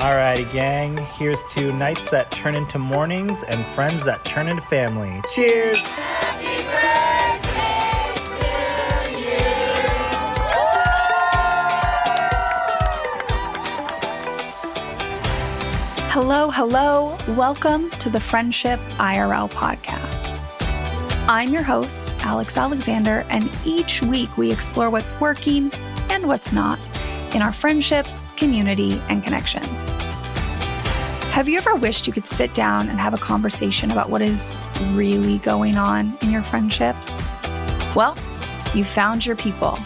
Alrighty, gang. Here's to nights that turn into mornings and friends that turn into family. Cheers! Happy birthday to you. Hello. Welcome to the Friendship IRL podcast. I'm your host, Alex Alexander, and each week we explore what's working and what's not in our friendships, community, and connections. Have you ever wished you could sit down and have a conversation about what is really going on in your friendships? Well, you found your people.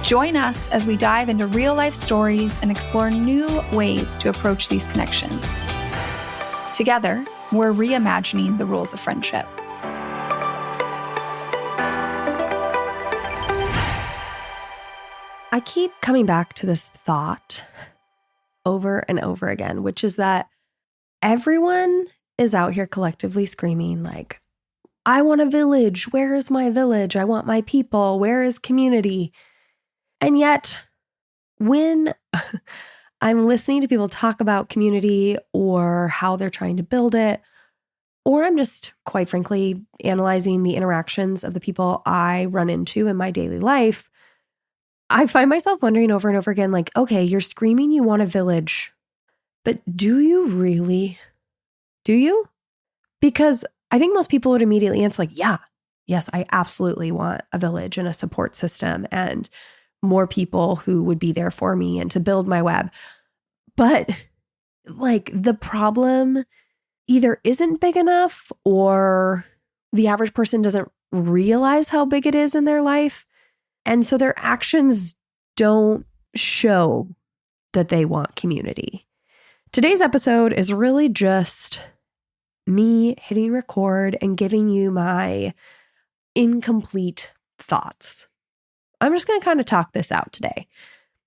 Join us as we dive into real-life stories and explore new ways to approach these connections. Together, we're reimagining the rules of friendship. I keep coming back to this thought over and over again, which is that everyone is out here collectively screaming like, I want a village. Where is my village? I want my people. Where is community? And yet, when I'm listening to people talk about community or how they're trying to build it, or I'm just, quite frankly, analyzing the interactions of the people I run into in my daily life, I find myself wondering over and over again, like, okay, you're screaming you want a village, but do you really? Do you? Because I think most people would immediately answer like, yes, I absolutely want a village and a support system and more people who would be there for me and to build my web. But like the problem either isn't big enough or the average person doesn't realize how big it is in their life. And so their actions don't show that they want community. Today's episode is really just me hitting record and giving you my incomplete thoughts. I'm just going to kind of talk this out today.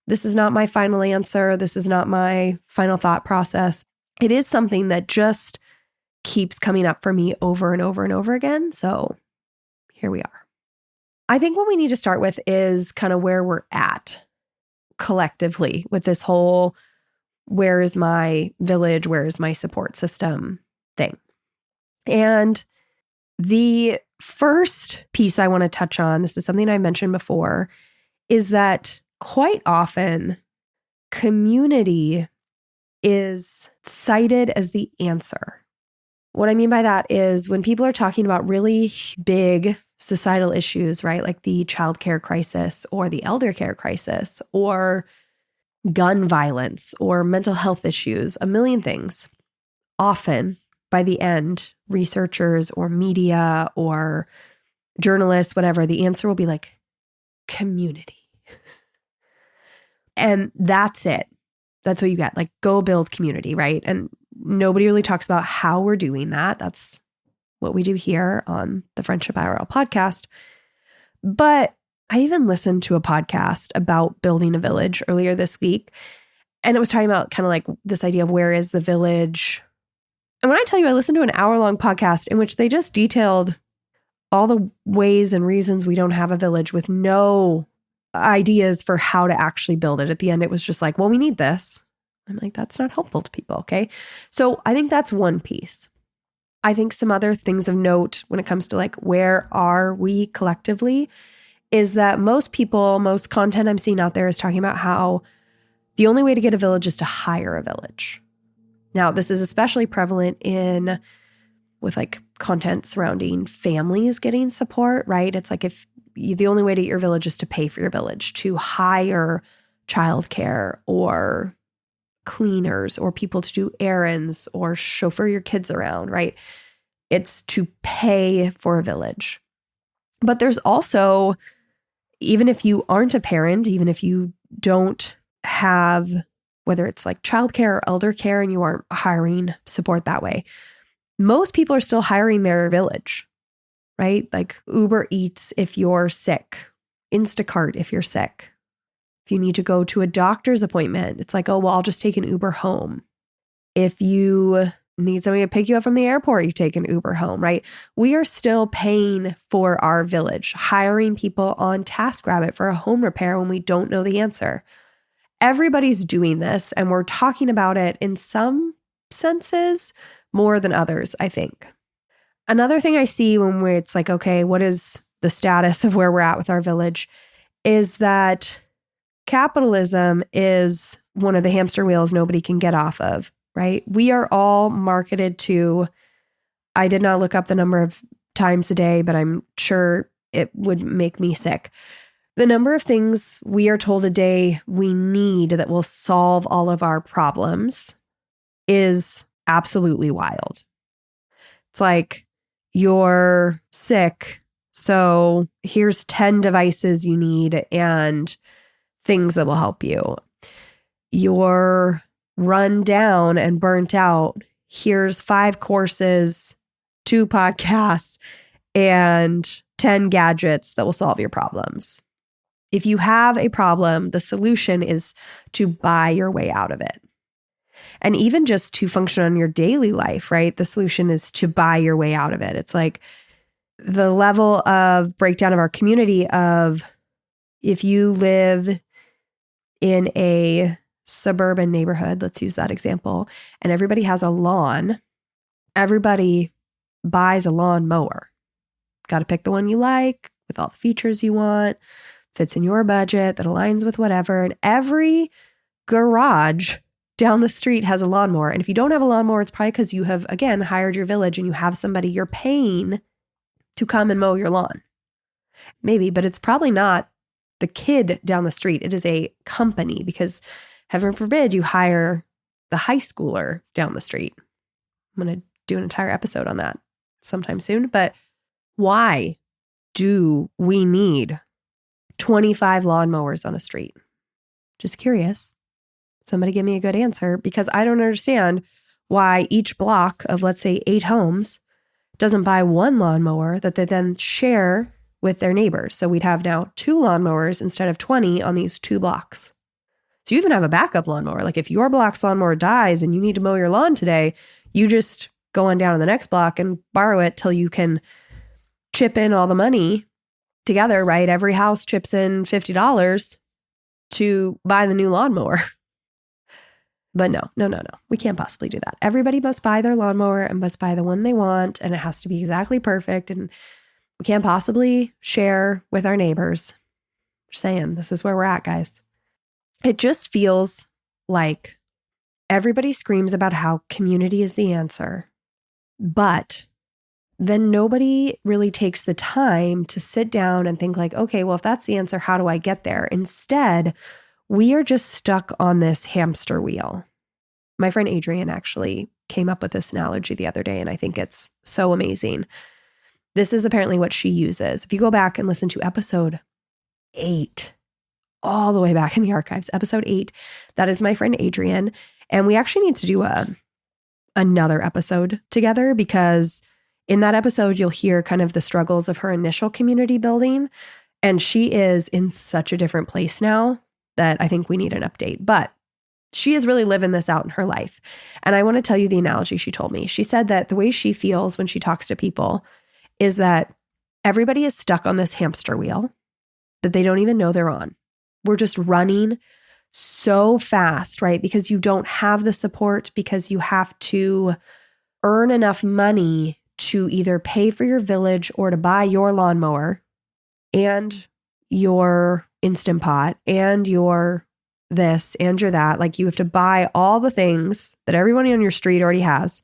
This is not my final answer. This is not my final thought process. It is something that just keeps coming up for me over and over and over again. So here we are. I think what we need to start with is kind of where we're at collectively with this whole where is my village, where is my support system thing. And the first piece I want to touch on, this is something I mentioned before, is that quite often community is cited as the answer. What I mean by that is when people are talking about really big societal issues, right? Like the childcare crisis or the elder care crisis or gun violence or mental health issues, a million things. Often by the end, researchers or media or journalists, whatever, the answer will be like community. And that's it. That's what you get. Like go build community, right? And nobody really talks about how we're doing that. That's what we do here on the Friendship IRL podcast. But I even listened to a podcast about building a village earlier this week. And it was talking about kind of like this idea of where is the village. And when I tell you, I listened to an hour-long podcast in which they just detailed all the ways and reasons we don't have a village with no ideas for how to actually build it. At the end, it was just like, well, we need this. I'm like, that's not helpful to people, okay? So I think that's one piece. I think some other things of note when it comes to like, where are we collectively, is that most people, most content I'm seeing out there is talking about how the only way to get a village is to hire a village. Now, this is especially prevalent with like content surrounding families getting support, right? It's like the only way to get your village is to pay for your village, to hire childcare or cleaners or people to do errands or chauffeur your kids around, right? It's to pay for a village. But there's also, even if you aren't a parent, even if you don't have, whether it's like childcare or elder care and you aren't hiring support that way, most people are still hiring their village, right? Like Uber Eats if you're sick, Instacart if you're sick. If you need to go to a doctor's appointment, it's like, oh, well, I'll just take an Uber home. If you need somebody to pick you up from the airport, you take an Uber home, right? We are still paying for our village, hiring people on TaskRabbit for a home repair when we don't know the answer. everybody's doing this, and we're talking about it in some senses more than others, I think. Another thing I see when it's like, okay, what is the status of where we're at with our village, is that capitalism is one of the hamster wheels nobody can get off of, right? We are all marketed to, I did not look up the number of times a day, but I'm sure it would make me sick. The number of things we are told a day we need that will solve all of our problems is absolutely wild. It's like, you're sick, so here's 10 devices you need and things that will help you. You're run down and burnt out. Here's 5 courses, 2 podcasts, and 10 gadgets that will solve your problems. If you have a problem, the solution is to buy your way out of it. And even just to function on your daily life, right? The solution is to buy your way out of it. It's like the level of breakdown of our community of, if you live in a suburban neighborhood, let's use that example, and everybody has a lawn, everybody buys a lawn mower. Got to pick the one you like with all the features you want, fits in your budget, that aligns with whatever. And every garage down the street has a lawnmower. And if you don't have a lawnmower, it's probably because you have, again, hired your village and you have somebody you're paying to come and mow your lawn. Maybe, but it's probably not the kid down the street. It is a company, because heaven forbid you hire the high schooler down the street. I'm going to do an entire episode on that sometime soon. But why do we need 25 lawnmowers on a street? Just curious. Somebody give me a good answer, because I don't understand why each block of, let's say, 8 homes doesn't buy one lawnmower that they then share with their neighbors. So we'd have now 2 lawnmowers instead of 20 on these 2 blocks. So you even have a backup lawnmower. Like if your block's lawnmower dies and you need to mow your lawn today, you just go on down to the next block and borrow it till you can chip in all the money together, right? Every house chips in $50 to buy the new lawnmower. But no. We can't possibly do that. Everybody must buy their lawnmower and must buy the one they want, and it has to be exactly perfect. And we can't possibly share with our neighbors. Just saying, this is where we're at, guys. It just feels like everybody screams about how community is the answer, but then nobody really takes the time to sit down and think like, okay, well, if that's the answer, how do I get there? Instead, we are just stuck on this hamster wheel. My friend Adrienne actually came up with this analogy the other day, and I think it's so amazing. This is apparently what she uses. If you go back and listen to episode 8, all the way back in the archives, episode 8, that is my friend Adrienne. And we actually need to do another episode together, because in that episode, you'll hear kind of the struggles of her initial community building. And she is in such a different place now that I think we need an update. But she is really living this out in her life. And I want to tell you the analogy she told me. She said that the way she feels when she talks to people is that everybody is stuck on this hamster wheel that they don't even know they're on. We're just running so fast, right? Because you don't have the support, because you have to earn enough money to either pay for your village or to buy your lawnmower and your Instant Pot and your this and your that. Like you have to buy all the things that everybody on your street already has,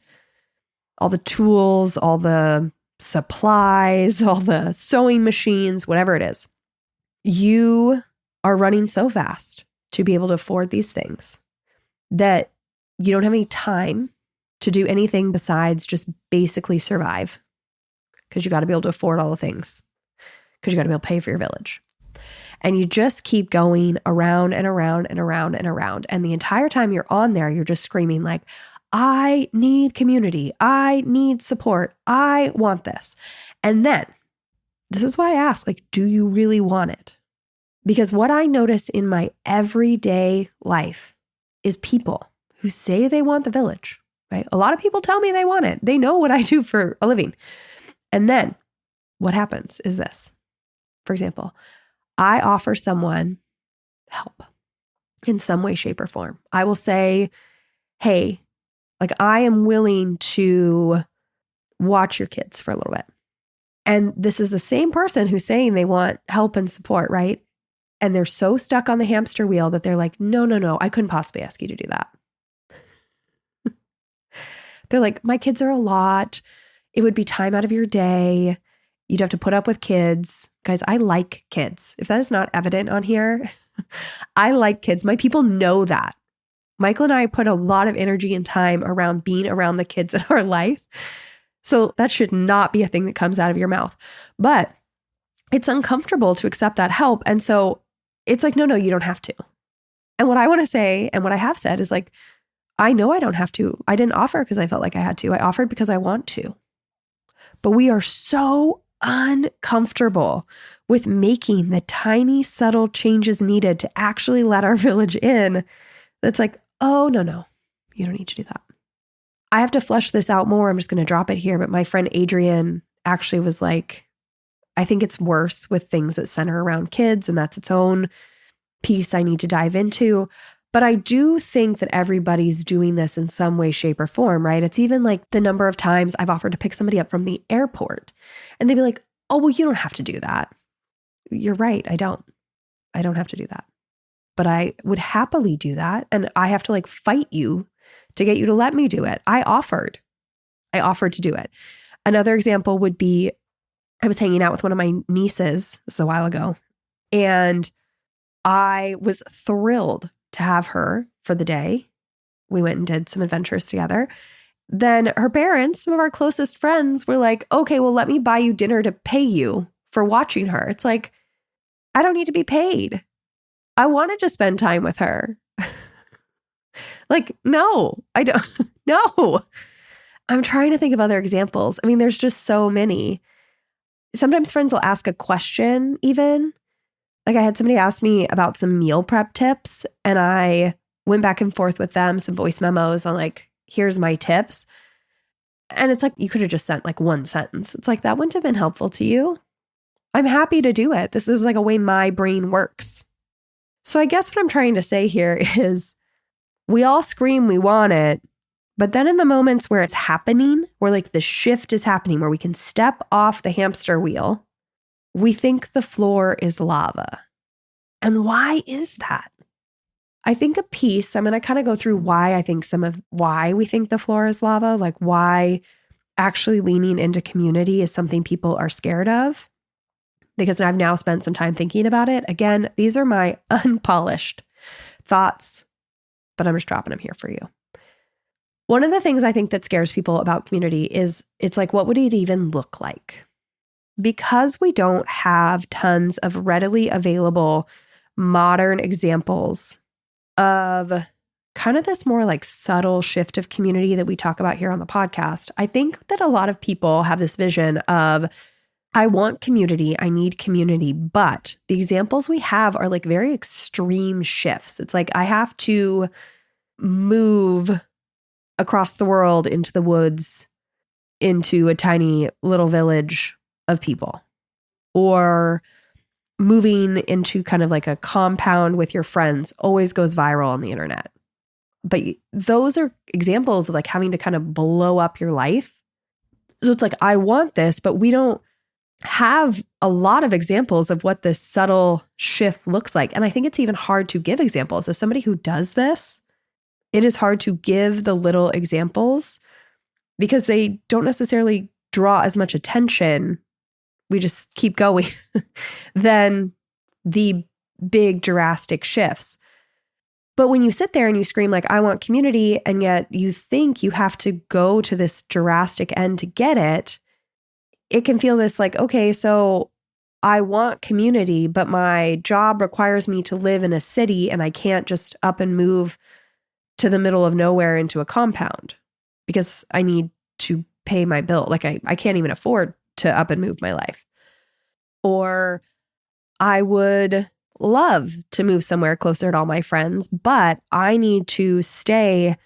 all the tools, all the supplies, all the sewing machines, whatever it is. You are running so fast to be able to afford these things that you don't have any time to do anything besides just basically survive, because you got to be able to afford all the things, because you got to be able to pay for your village. And you just keep going around and around and around and around. And the entire time you're on there, you're just screaming like, I need community. I need support. I want this. And then this is why I ask, like, do you really want it? Because what I notice in my everyday life is people who say they want the village, right? A lot of people tell me they want it. They know what I do for a living. And then what happens is this. For example, I offer someone help. in some way, shape, or form. I will say, hey, like I am willing to watch your kids for a little bit. And this is the same person who's saying they want help and support, right? And they're so stuck on the hamster wheel that they're like, no, I couldn't possibly ask you to do that. They're like, my kids are a lot. It would be time out of your day. You'd have to put up with kids. Guys, I like kids. If that is not evident on here, I like kids. My people know that. Michael and I put a lot of energy and time around being around the kids in our life. So that should not be a thing that comes out of your mouth. But it's uncomfortable to accept that help. And so it's like, no, you don't have to. And what I want to say, and what I have said is like, I know I don't have to. I didn't offer because I felt like I had to. I offered because I want to. But we are so uncomfortable with making the tiny, subtle changes needed to actually let our village in. That's like, oh, no, you don't need to do that. I have to flesh this out more. I'm just going to drop it here. But my friend Adrian actually was like, I think it's worse with things that center around kids, and that's its own piece I need to dive into. But I do think that everybody's doing this in some way, shape, or form, right? It's even like the number of times I've offered to pick somebody up from the airport and they'd be like, oh, well, you don't have to do that. You're right. I don't have to do that. But I would happily do that. And I have to like fight you to get you to let me do it. I offered to do it. Another example would be I was hanging out with one of my nieces, this is a while ago, and I was thrilled to have her for the day. We went and did some adventures together. Then her parents, some of our closest friends, were like, okay, well, let me buy you dinner to pay you for watching her. It's like, I don't need to be paid. I wanted to spend time with her. Like, no, I don't. No. I'm trying to think of other examples. I mean, there's just so many. Sometimes friends will ask a question even. Like I had somebody ask me about some meal prep tips, and I went back and forth with them, some voice memos on like, here's my tips. And it's like, you could have just sent like one sentence. It's like, that wouldn't have been helpful to you. I'm happy to do it. This is like a way my brain works. So I guess what I'm trying to say here is we all scream we want it, but then in the moments where it's happening, where like the shift is happening, where we can step off the hamster wheel, we think the floor is lava. And why is that? I think a piece, I'm going to kind of go through why I think why we think the floor is lava, like why actually leaning into community is something people are scared of. Because I've now spent some time thinking about it. Again, these are my unpolished thoughts, but I'm just dropping them here for you. One of the things I think that scares people about community is it's like, what would it even look like? Because we don't have tons of readily available modern examples of kind of this more like subtle shift of community that we talk about here on the podcast, I think that a lot of people have this vision of, I want community, I need community, but the examples we have are like very extreme shifts. It's like I have to move across the world into the woods, into a tiny little village of people, or moving into kind of like a compound with your friends always goes viral on the internet. But those are examples of like having to kind of blow up your life. So it's like, I want this, but we don't have a lot of examples of what this subtle shift looks like. And I think it's even hard to give examples. As somebody who does this, it is hard to give the little examples because they don't necessarily draw as much attention. We just keep going than the big drastic shifts. But when you sit there and you scream like, I want community, and yet you think you have to go to this drastic end to get it, it can feel this like, okay, so I want community, but my job requires me to live in a city and I can't just up and move to the middle of nowhere into a compound because I need to pay my bill. Like I can't even afford to up and move my life. Or I would love to move somewhere closer to all my friends, but I need to stay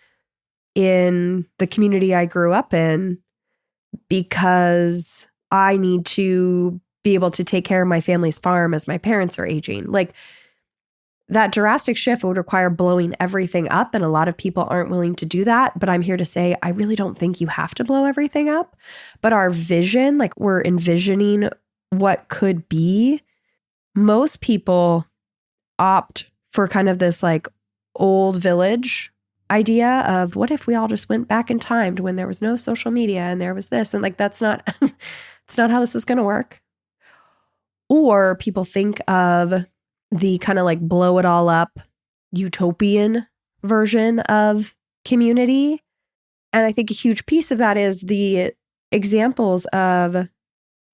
in the community I grew up in because I need to be able to take care of my family's farm as my parents are aging. Like that drastic shift would require blowing everything up, and a lot of people aren't willing to do that. But I'm here to say, I really don't think you have to blow everything up. But our vision, like we're envisioning what could be, most people opt for kind of this like old village idea of what if we all just went back in time to when there was no social media and there was this, and like that's not it's not how this is going to work. Or people think of the kind of like blow it all up utopian version of community. And I think a huge piece of that is the examples of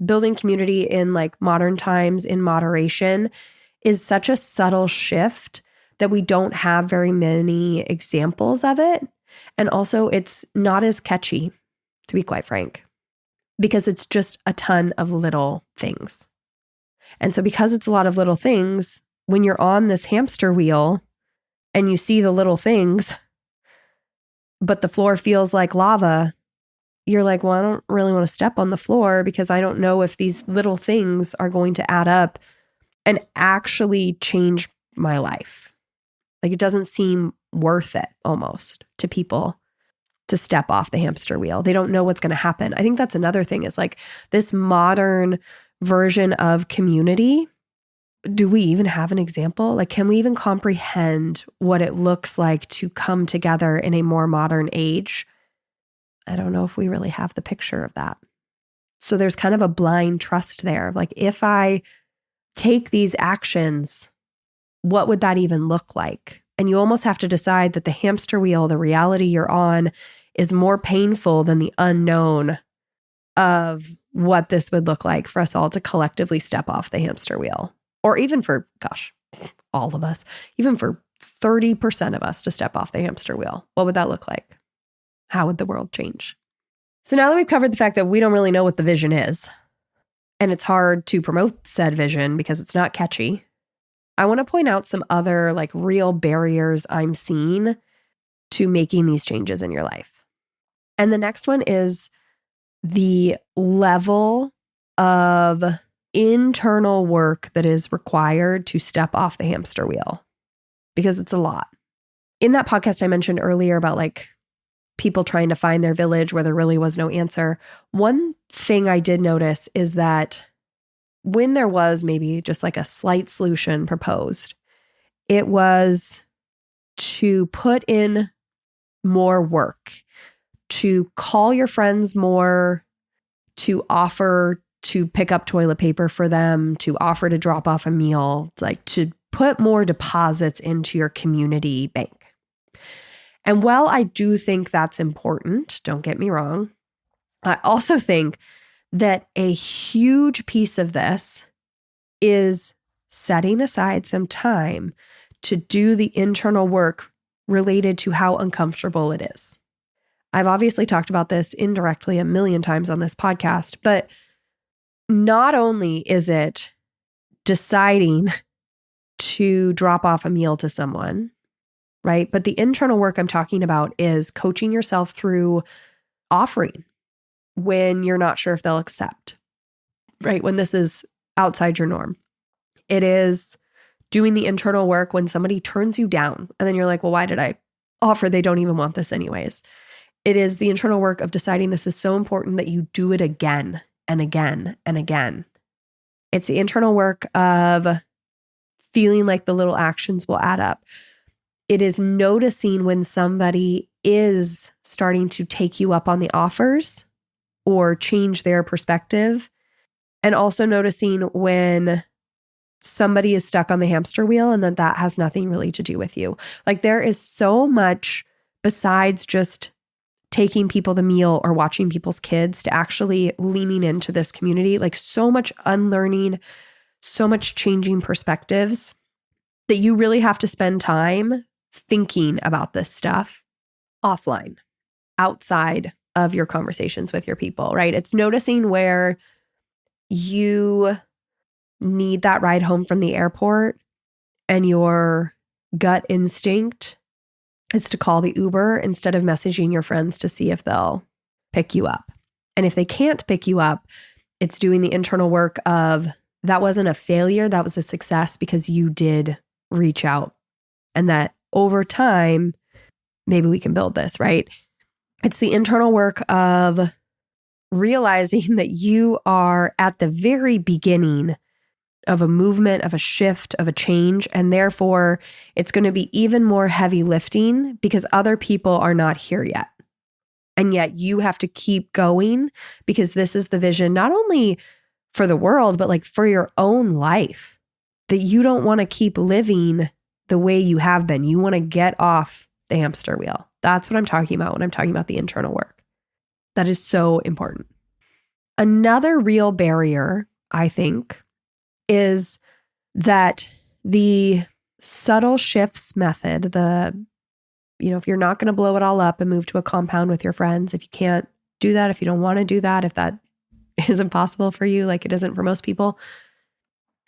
building community in like modern times in moderation is such a subtle shift that we don't have very many examples of it. And also it's not as catchy, to be quite frank, because it's just a ton of little things. And so because it's a lot of little things, when you're on this hamster wheel and you see the little things, but the floor feels like lava, you're like, well, I don't really want to step on the floor because I don't know if these little things are going to add up and actually change my life. Like it doesn't seem worth it almost to people to step off the hamster wheel. They don't know what's going to happen. I think that's another thing is like this modern version of community. Do we even have an example? Like, can we even comprehend what it looks like to come together in a more modern age? I don't know if we really have the picture of that. So there's kind of a blind trust there. Like, if I take these actions, what would that even look like? And you almost have to decide that the hamster wheel, the reality you're on, is more painful than the unknown of what this would look like for us all to collectively step off the hamster wheel. Or even for, all of us, even for 30% of us to step off the hamster wheel. What would that look like? How would the world change? So now that we've covered the fact that we don't really know what the vision is, and it's hard to promote said vision because it's not catchy, I want to point out some other like real barriers I'm seeing to making these changes in your life. And the next one is the level of internal work that is required to step off the hamster wheel, because it's a lot. In that podcast I mentioned earlier about like people trying to find their village where there really was no answer, one thing I did notice is that when there was maybe just like a slight solution proposed, it was to put in more work, to call your friends more, to offer to pick up toilet paper for them, to offer to drop off a meal, like to put more deposits into your community bank. And while I do think that's important, don't get me wrong, I also think that a huge piece of this is setting aside some time to do the internal work related to how uncomfortable it is. I've obviously talked about this indirectly a million times on this podcast, but not only is it deciding to drop off a meal to someone, right? But the internal work I'm talking about is coaching yourself through offering when you're not sure if they'll accept, right? When this is outside your norm. It is doing the internal work when somebody turns you down and then you're like, well, why did I offer? They don't even want this anyways. It is the internal work of deciding this is so important that you do it again and again and again. It's the internal work of feeling like the little actions will add up. It is noticing when somebody is starting to take you up on the offers or change their perspective, and also noticing when somebody is stuck on the hamster wheel and that has nothing really to do with you. Like there is so much besides just taking people the meal or watching people's kids to actually leaning into this community, like so much unlearning, so much changing perspectives that you really have to spend time thinking about this stuff offline, outside of your conversations with your people, right? It's noticing where you need that ride home from the airport and your gut instinct is to call the Uber instead of messaging your friends to see if they'll pick you up. And if they can't pick you up, it's doing the internal work of that wasn't a failure, that was a success because you did reach out and that over time, maybe we can build this, right? It's the internal work of realizing that you are at the very beginning of a movement, of a shift, of a change. And therefore, it's going to be even more heavy lifting because other people are not here yet. And yet you have to keep going because this is the vision, not only for the world, but like for your own life, that you don't want to keep living the way you have been. You want to get off the hamster wheel. That's what I'm talking about when I'm talking about the internal work. That is so important. Another real barrier, I think, is that the subtle shifts method, if you're not going to blow it all up and move to a compound with your friends, if you can't do that, if you don't want to do that, if that isn't possible for you, like it isn't for most people,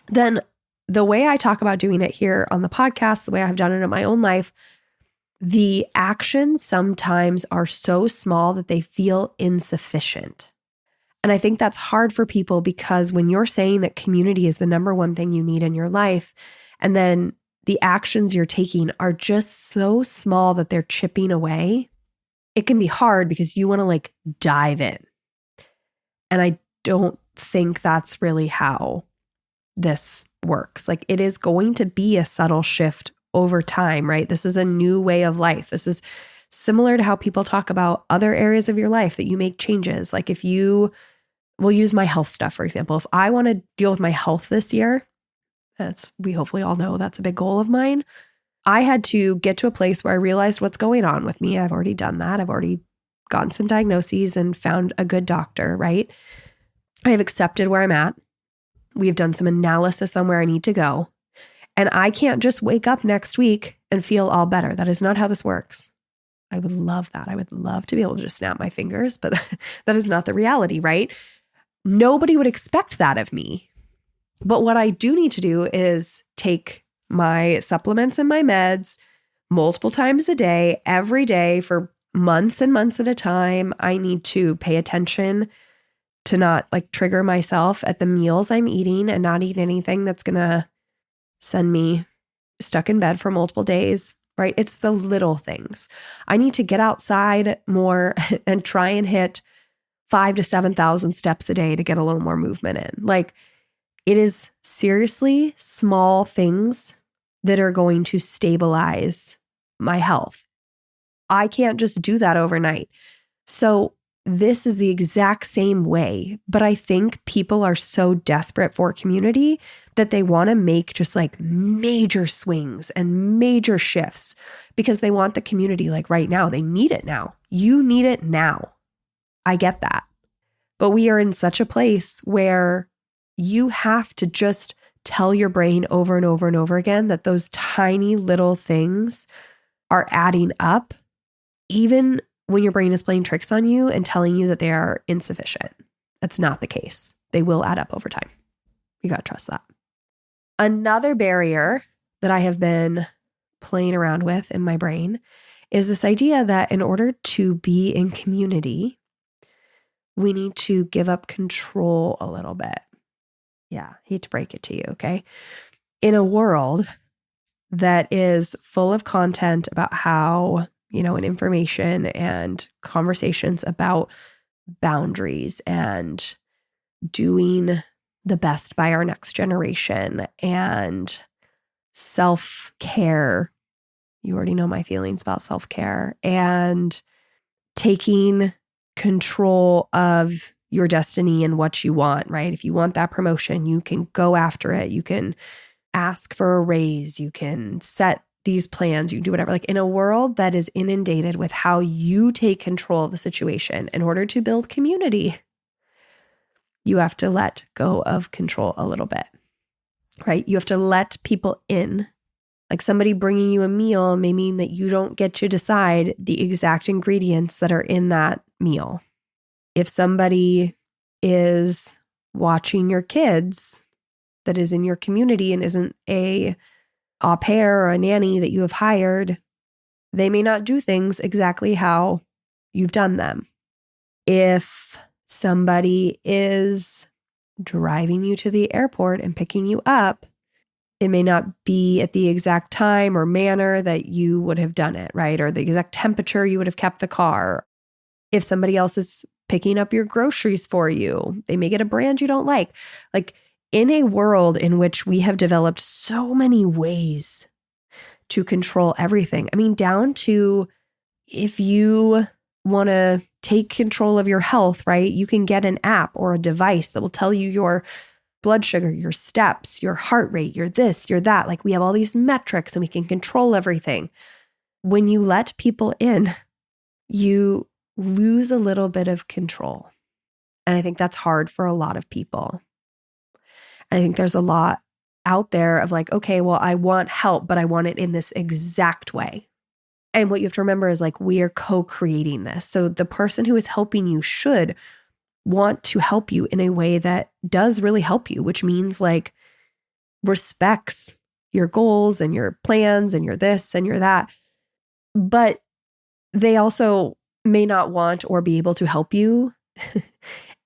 then the way I talk about doing it here on the podcast, the way I've done it in my own life, the actions sometimes are so small that they feel insufficient. And I think that's hard for people because when you're saying that community is the number one thing you need in your life, and then the actions you're taking are just so small that they're chipping away, it can be hard because you want to like dive in. And I don't think that's really how this works. Like it is going to be a subtle shift over time, right? This is a new way of life. This is similar to how people talk about other areas of your life that you make changes. Like we'll use my health stuff, for example. If I want to deal with my health this year, as we hopefully all know, that's a big goal of mine. I had to get to a place where I realized what's going on with me. I've already done that. I've already gotten some diagnoses and found a good doctor, right? I have accepted where I'm at. We've done some analysis on where I need to go. And I can't just wake up next week and feel all better. That is not how this works. I would love that. I would love to be able to just snap my fingers, but that is not the reality, right? Nobody would expect that of me. But what I do need to do is take my supplements and my meds multiple times a day, every day for months and months at a time. I need to pay attention to not like trigger myself at the meals I'm eating and not eat anything that's going to send me stuck in bed for multiple days, right? It's the little things. I need to get outside more and try and hit 5,000 to 7,000 steps a day to get a little more movement in. Like it is seriously small things that are going to stabilize my health. I can't just do that overnight. So this is the exact same way, but I think people are so desperate for community that they want to make just like major swings and major shifts because they want the community like right now. They need it now. You need it now. I get that. But we are in such a place where you have to just tell your brain over and over and over again that those tiny little things are adding up, even when your brain is playing tricks on you and telling you that they are insufficient. That's not the case. They will add up over time. You got to trust that. Another barrier that I have been playing around with in my brain is this idea that in order to be in community, we need to give up control a little bit. Yeah, hate to break it to you, okay? In a world that is full of content about how, and information and conversations about boundaries and doing the best by our next generation and self-care. You already know my feelings about self-care and taking control of your destiny and what you want, right? If you want that promotion, you can go after it. You can ask for a raise. You can set these plans. You can do whatever. Like in a world that is inundated with how you take control of the situation in order to build community, you have to let go of control a little bit, right? You have to let people in. Like somebody bringing you a meal may mean that you don't get to decide the exact ingredients that are in that meal. If somebody is watching your kids that is in your community and isn't a au pair or a nanny that you have hired, they may not do things exactly how you've done them. If somebody is driving you to the airport and picking you up, It may not be at the exact time or manner that you would have done it, right? Or the exact temperature you would have kept the car. If somebody else is picking up your groceries for you, they may get a brand you don't like. Like in a world in which we have developed so many ways to control everything. I mean, down to if you want to take control of your health, right? You can get an app or a device that will tell you your blood sugar, your steps, your heart rate, your this, your that. Like we have all these metrics and we can control everything. When you let people in, you lose a little bit of control. And I think that's hard for a lot of people. I think there's a lot out there of like, okay, well, I want help, but I want it in this exact way. And what you have to remember is like, we are co-creating this. So the person who is helping you should want to help you in a way that does really help you, which means like respects your goals and your plans and your this and your that. But they also may not want or be able to help you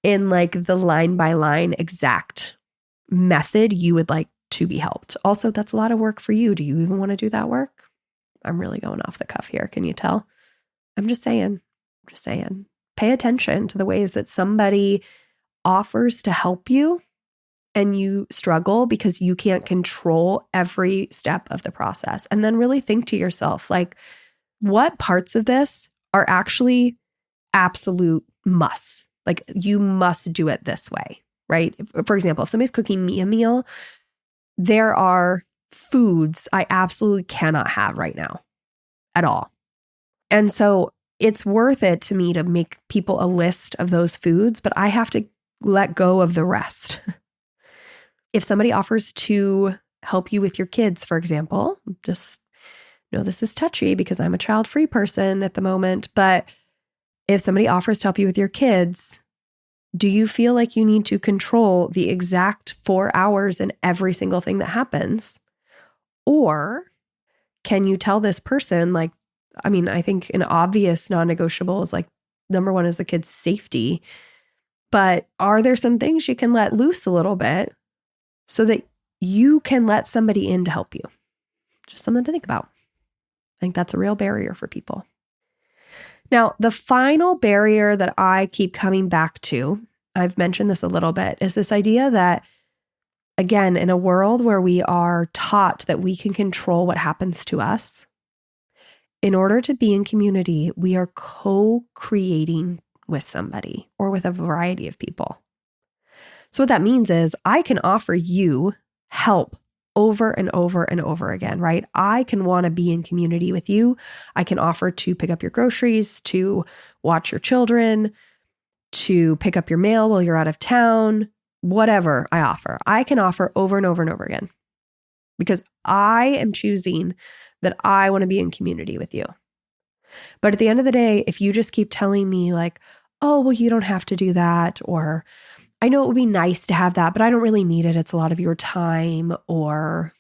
in like the line by line exact method you would like to be helped. Also, that's a lot of work for you. Do you even want to do that work? I'm really going off the cuff here. Can you tell? I'm just saying. Pay attention to the ways that somebody offers to help you and you struggle because you can't control every step of the process. And then really think to yourself, like, what parts of this are actually absolute musts? Like, you must do it this way, right? For example, if somebody's cooking me a meal, there are foods I absolutely cannot have right now at all. And so it's worth it to me to make people a list of those foods, but I have to let go of the rest. If somebody offers to help you with your kids, for example, just know this is touchy because I'm a child-free person at the moment, but if somebody offers to help you with your kids, do you feel like you need to control the exact 4 hours in every single thing that happens? Or can you tell this person, like, I mean, I think an obvious non-negotiable is like, number one is the kid's safety. But are there some things you can let loose a little bit so that you can let somebody in to help you? Just something to think about. I think that's a real barrier for people. Now, the final barrier that I keep coming back to, I've mentioned this a little bit, is this idea that, again, in a world where we are taught that we can control what happens to us, in order to be in community, we are co-creating with somebody or with a variety of people. So what that means is I can offer you help over and over and over again, right? I can want to be in community with you. I can offer to pick up your groceries, to watch your children, to pick up your mail while you're out of town, whatever I offer. I can offer over and over and over again because I am choosing that I want to be in community with you. But at the end of the day, if you just keep telling me like, oh, well, you don't have to do that, or I know it would be nice to have that, but I don't really need it. It's a lot of your time, or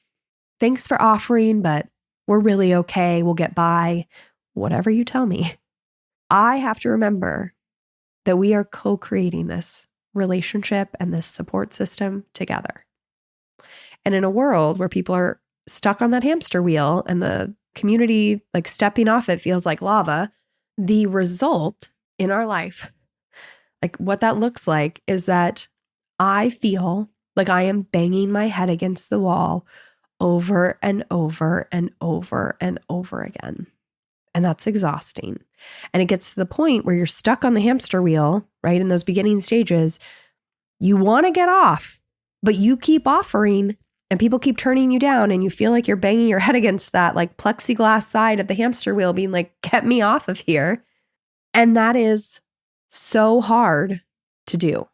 thanks for offering, but we're really okay. We'll get by. Whatever you tell me. I have to remember that we are co-creating this relationship and this support system together. And in a world where people are stuck on that hamster wheel and the community, like stepping off it feels like lava, the result in our life, like what that looks like is that I feel like I am banging my head against the wall over and over and over and over again. And that's exhausting. And it gets to the point where you're stuck on the hamster wheel, right? In those beginning stages, you want to get off, but you keep offering and people keep turning you down and you feel like you're banging your head against that like plexiglass side of the hamster wheel being like, get me off of here. And that is so hard to do.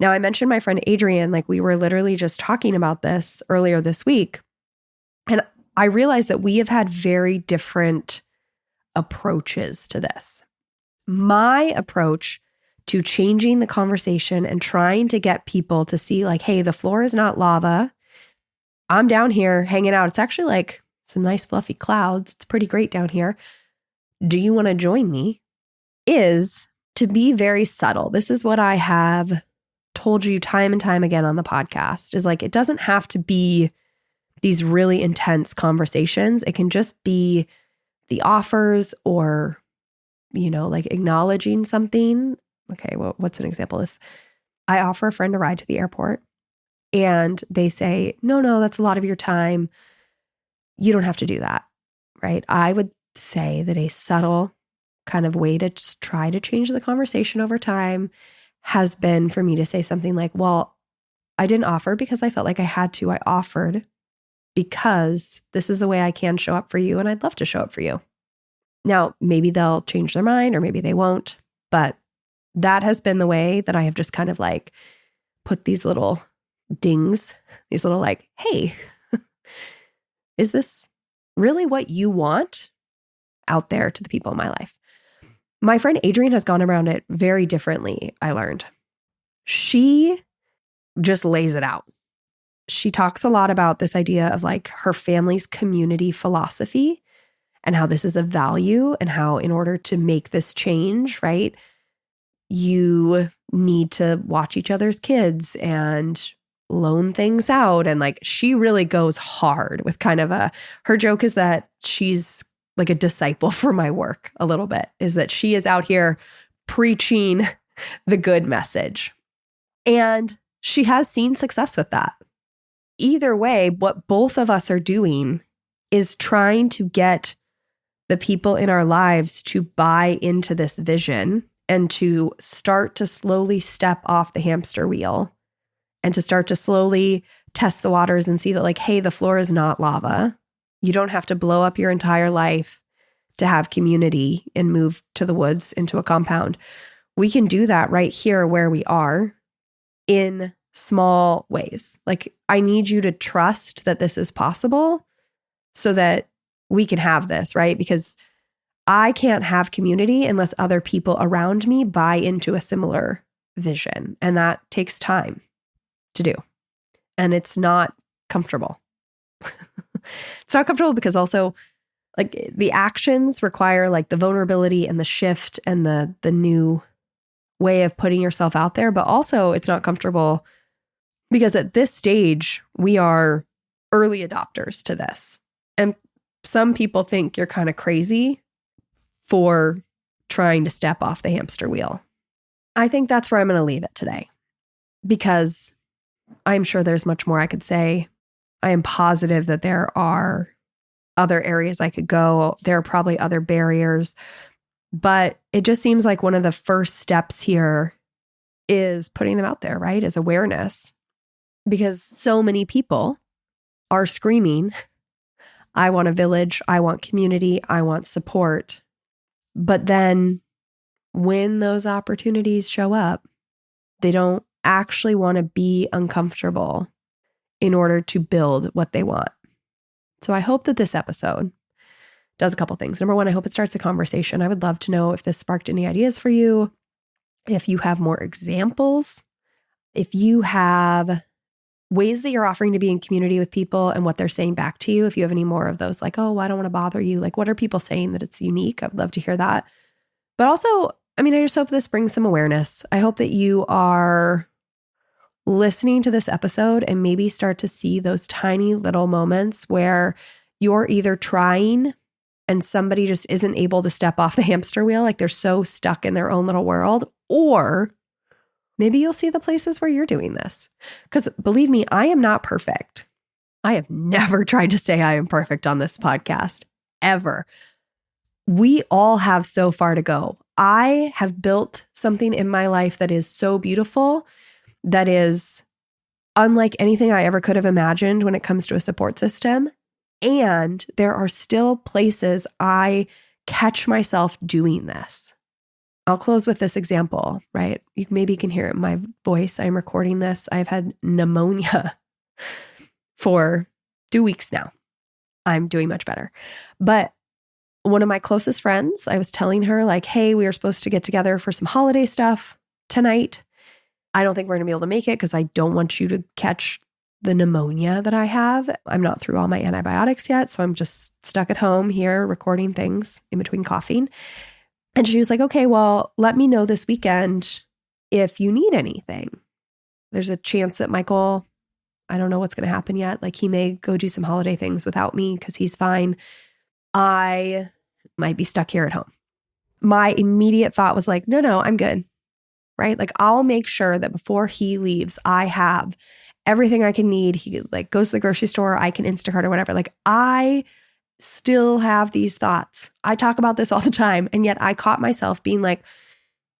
Now, I mentioned my friend Adrienne, like we were literally just talking about this earlier this week. And I realized that we have had very different approaches to this. My approach to changing the conversation and trying to get people to see like, hey, the floor is not lava. I'm down here hanging out. It's actually like some nice fluffy clouds. It's pretty great down here. Do you want to join me? Is to be very subtle. This is what I have told you time and time again on the podcast is like, it doesn't have to be these really intense conversations. It can just be the offers or, like acknowledging something. Okay, well, what's an example? If I offer a friend a ride to the airport and they say, no, that's a lot of your time. You don't have to do that, right? I would say that a subtle kind of way to just try to change the conversation over time has been for me to say something like, well, I didn't offer because I felt like I had to. I offered because this is a way I can show up for you and I'd love to show up for you. Now, maybe they'll change their mind or maybe they won't, but that has been the way that I have just kind of like put these little dings, these little like, hey, is this really what you want out there to the people in my life? My friend Adrienne has gone around it very differently, I learned. She just lays it out. She talks a lot about this idea of like her family's community philosophy and how this is a value and how in order to make this change, right, you need to watch each other's kids and loan things out. And like she really goes hard with kind of her joke is that she's like a disciple for my work a little bit, is that she is out here preaching the good message. And she has seen success with that. Either way, what both of us are doing is trying to get the people in our lives to buy into this vision and to start to slowly step off the hamster wheel and to start to slowly test the waters and see that like, hey, the floor is not lava. You don't have to blow up your entire life to have community and move to the woods into a compound. We can do that right here where we are in small ways. Like, I need you to trust that this is possible so that we can have this, right? Because I can't have community unless other people around me buy into a similar vision. And that takes time to do. And it's not comfortable. It's not comfortable because also like the actions require like the vulnerability and the shift and the new way of putting yourself out there. But also it's not comfortable because at this stage, we are early adopters to this. And some people think you're kind of crazy for trying to step off the hamster wheel. I think that's where I'm going to leave it today because I'm sure there's much more I could say. I am positive that there are other areas I could go. There are probably other barriers, but it just seems like one of the first steps here is putting them out there, right? Is awareness. Because so many people are screaming, I want a village, I want community, I want support. But then when those opportunities show up, they don't actually want to be uncomfortable in order to build what they want. So I hope that this episode does a couple things. Number one, I hope it starts a conversation. I would love to know if this sparked any ideas for you, if you have more examples, if you have ways that you're offering to be in community with people and what they're saying back to you. If you have any more of those, like, oh, I don't want to bother you. Like, what are people saying that it's unique? I'd love to hear that. But also, I just hope this brings some awareness. I hope that you are listening to this episode and maybe start to see those tiny little moments where you're either trying and somebody just isn't able to step off the hamster wheel, like they're so stuck in their own little world, or maybe you'll see the places where you're doing this. Because believe me, I am not perfect. I have never tried to say I am perfect on this podcast, ever. We all have so far to go. I have built something in my life that is so beautiful, that is unlike anything I ever could have imagined when it comes to a support system. And there are still places I catch myself doing this. I'll close with this example, right? You maybe can hear it in my voice. I'm recording this. I've had pneumonia for 2 weeks now. I'm doing much better. But one of my closest friends, I was telling her like, hey, we were supposed to get together for some holiday stuff tonight. I don't think we're going to be able to make it because I don't want you to catch the pneumonia that I have. I'm not through all my antibiotics yet, so I'm just stuck at home here recording things in between coughing. And she was like, okay, well, let me know this weekend if you need anything. There's a chance that Michael, I don't know what's going to happen yet. Like he may go do some holiday things without me because he's fine. I might be stuck here at home. My immediate thought was like, no, I'm good. Right? Like I'll make sure that before he leaves, I have everything I can need. He like goes to the grocery store, I can Instacart or whatever. Like I still have these thoughts. I talk about this all the time. And yet I caught myself being like,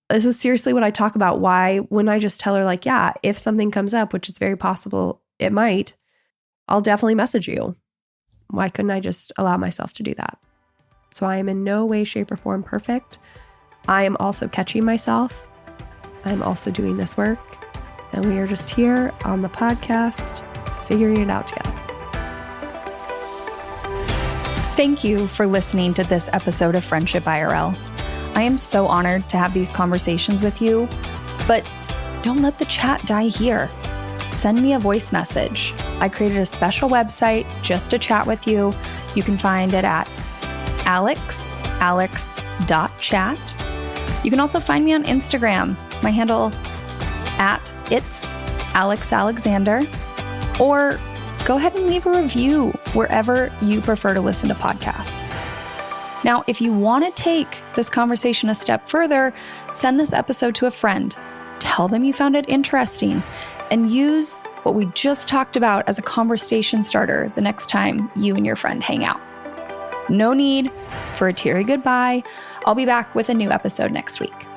this is seriously what I talk about. Why wouldn't I just tell her like, yeah, if something comes up, which it's very possible it might, I'll definitely message you. Why couldn't I just allow myself to do that? So I am in no way, shape, or form perfect. I am also catching myself. I'm also doing this work. And we are just here on the podcast, figuring it out together. Thank you for listening to this episode of Friendship IRL. I am so honored to have these conversations with you, but don't let the chat die here. Send me a voice message. I created a special website just to chat with you. You can find it at alex.chat. You can also find me on Instagram. My handle at it's Alex Alexander, or go ahead and leave a review wherever you prefer to listen to podcasts. Now, if you want to take this conversation a step further, send this episode to a friend. Tell them you found it interesting and use what we just talked about as a conversation starter the next time you and your friend hang out. No need for a teary goodbye. I'll be back with a new episode next week.